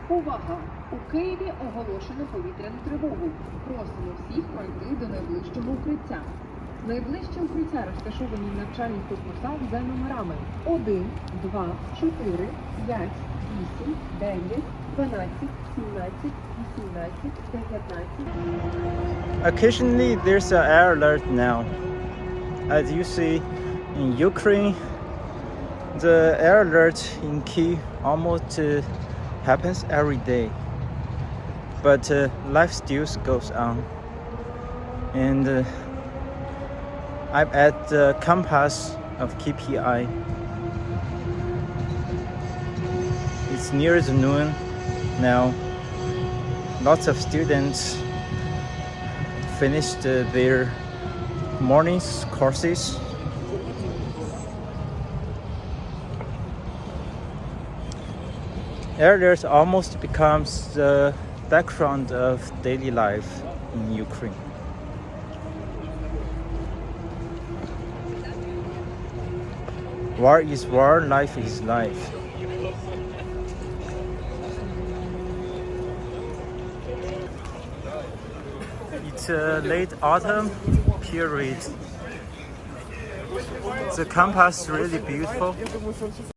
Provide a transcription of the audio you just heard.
Увага! У Києві оголошено повітряну тривогу. Просимо всіх пройти до найближчого укриття. Найближче укриття розташовані в навчальних корпусах за номерами 1, 2, 4, 5, 8, 9, 12, 17, 18, 19. Occasionally there's an air alert now. As you see in Ukraine, the air alert in Kyiv almost happens every day. But life still goes on. And I'm at the campus of KPI. It's near the noon now. Lots of students finished their morning courses. Airlines almost becomes the background of daily life in Ukraine. War is war, life is life. It's a late autumn period. The campus is really beautiful.